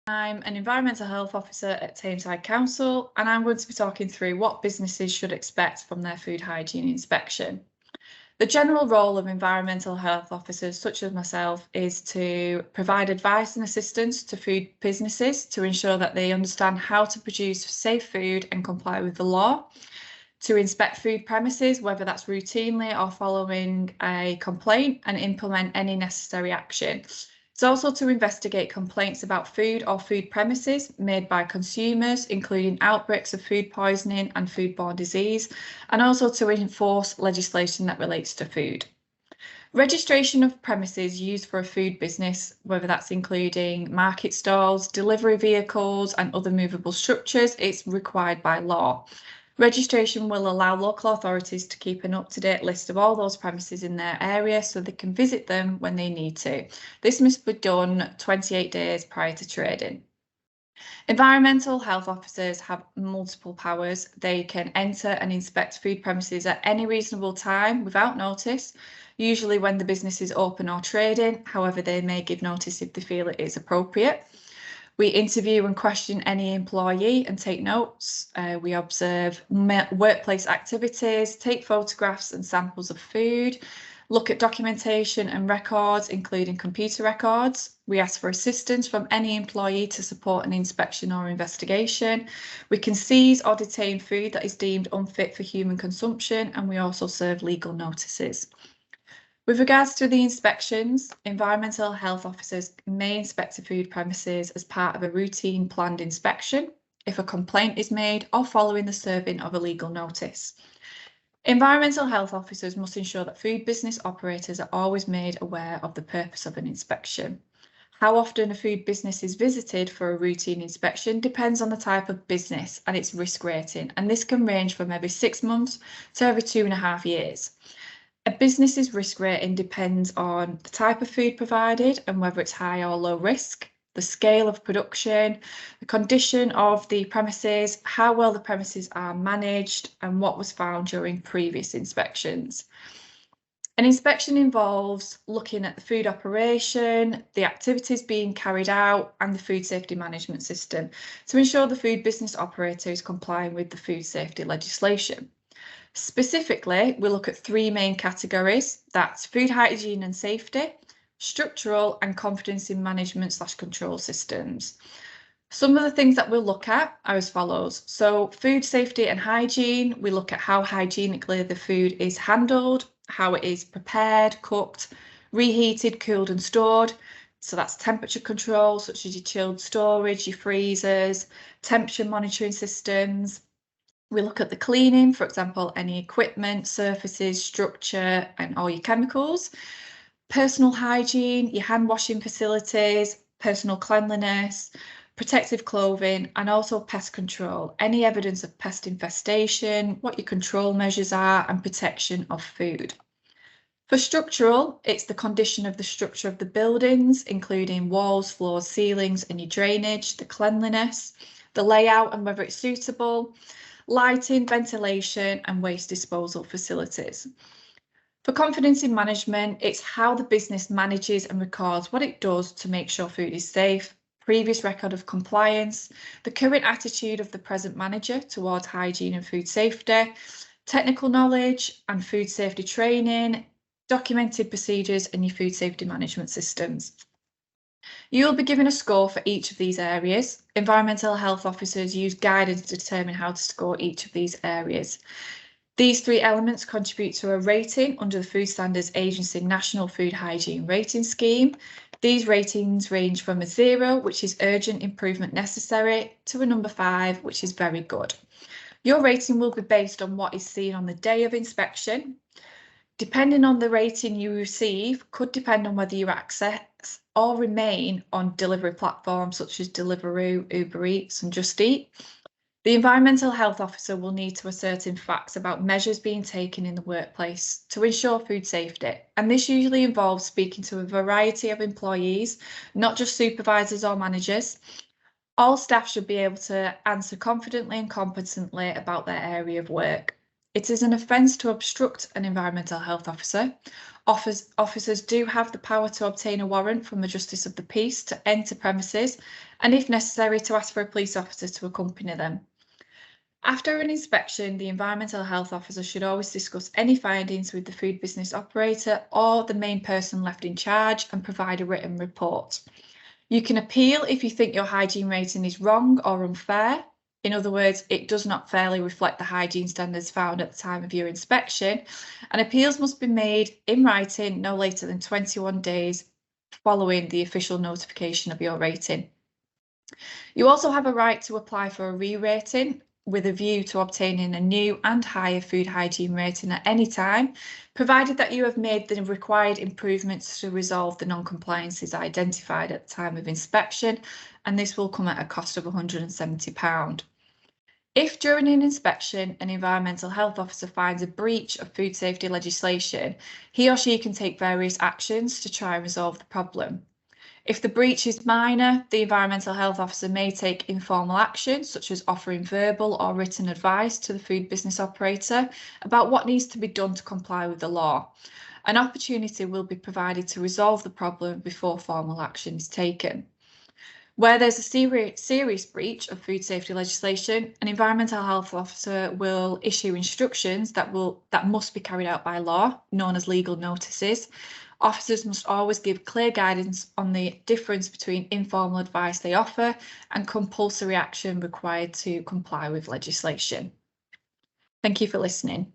I'm an environmental health officer at Tameside Council, and I'm going to be talking through what businesses should expect from their food hygiene inspection. The general role of environmental health officers, such as myself, is to provide advice and assistance to food businesses to ensure that they understand how to produce safe food and comply with the law, to inspect food premises, whether that's routinely or following a complaint, and implement any necessary action. It's also to investigate complaints about food or food premises made by consumers, including outbreaks of food poisoning and foodborne disease, and also to enforce legislation that relates to food. Registration of premises used for a food business, whether that's including market stalls, delivery vehicles, and other movable structures, is required by law. Registration will allow local authorities to keep an up-to-date list of all those premises in their area so they can visit them when they need to. This must be done 28 days prior to trading. Environmental health officers have multiple powers. They can enter and inspect food premises at any reasonable time without notice, usually when the business is open or trading. However, they may give notice if they feel it is appropriate. We interview and question any employee and take notes. We observe workplace activities, take photographs and samples of food, look at documentation and records, including computer records. We ask for assistance from any employee to support an inspection or investigation. We can seize or detain food that is deemed unfit for human consumption, and we also serve legal notices. With regards to the inspections, environmental health officers may inspect a food premises as part of a routine planned inspection if a complaint is made or following the serving of a legal notice. Environmental health officers must ensure that food business operators are always made aware of the purpose of an inspection. How often a food business is visited for a routine inspection depends on the type of business and its risk rating, and this can range from every 6 months to every 2.5 years. A business's risk rating depends on the type of food provided and whether it's high or low risk, the scale of production, the condition of the premises, how well the premises are managed, and what was found during previous inspections. An inspection involves looking at the food operation, the activities being carried out, and the food safety management system to ensure the food business operator is complying with the food safety legislation. Specifically, we look at 3 main categories. That's food hygiene and safety, structural, and confidence in management/control systems. Some of the things that we'll look at are as follows. So food safety and hygiene, we look at how hygienically the food is handled, how it is prepared, cooked, reheated, cooled and stored. So that's temperature control, such as your chilled storage, your freezers, temperature monitoring systems. We look at the cleaning, for example, any equipment, surfaces, structure, and all your chemicals. Personal hygiene, your hand washing facilities, personal cleanliness, protective clothing, and also pest control. Any evidence of pest infestation, what your control measures are, and protection of food. For structural, it's the condition of the structure of the buildings, including walls, floors, ceilings, and your drainage, the cleanliness, the layout and whether it's suitable, lighting, ventilation, and waste disposal facilities. For confidence in management, it's how the business manages and records what it does to make sure food is safe, previous record of compliance, the current attitude of the present manager towards hygiene and food safety, technical knowledge and food safety training, documented procedures, and your food safety management systems. You will be given a score for each of these areas. Environmental health officers use guidance to determine how to score each of these areas. These 3 elements contribute to a rating under the Food Standards Agency National Food Hygiene Rating Scheme. These ratings range from a 0, which is urgent improvement necessary, to a number 5, which is very good. Your rating will be based on what is seen on the day of inspection. Depending on the rating you receive, could depend on whether you access or remain on delivery platforms such as Deliveroo, Uber Eats, and Just Eat. The environmental health officer will need to ascertain facts about measures being taken in the workplace to ensure food safety, and this usually involves speaking to a variety of employees, not just supervisors or managers. All staff should be able to answer confidently and competently about their area of work. It is an offence to obstruct an environmental health officer. Officers do have the power to obtain a warrant from the Justice of the Peace to enter premises, and if necessary, to ask for a police officer to accompany them. After an inspection, the environmental health officer should always discuss any findings with the food business operator or the main person left in charge and provide a written report. You can appeal if you think your hygiene rating is wrong or unfair. In other words, it does not fairly reflect the hygiene standards found at the time of your inspection, and appeals must be made in writing no later than 21 days following the official notification of your rating. You also have a right to apply for a re-rating with a view to obtaining a new and higher food hygiene rating at any time, provided that you have made the required improvements to resolve the non-compliances identified at the time of inspection, and this will come at a cost of £170. If during an inspection an environmental health officer finds a breach of food safety legislation, he or she can take various actions to try and resolve the problem. If the breach is minor, the environmental health officer may take informal action, such as offering verbal or written advice to the food business operator about what needs to be done to comply with the law. An opportunity will be provided to resolve the problem before formal action is taken. Where there's a serious breach of food safety legislation, an environmental health officer will issue instructions that must be carried out by law, known as legal notices. Officers must always give clear guidance on the difference between informal advice they offer and compulsory action required to comply with legislation. Thank you for listening.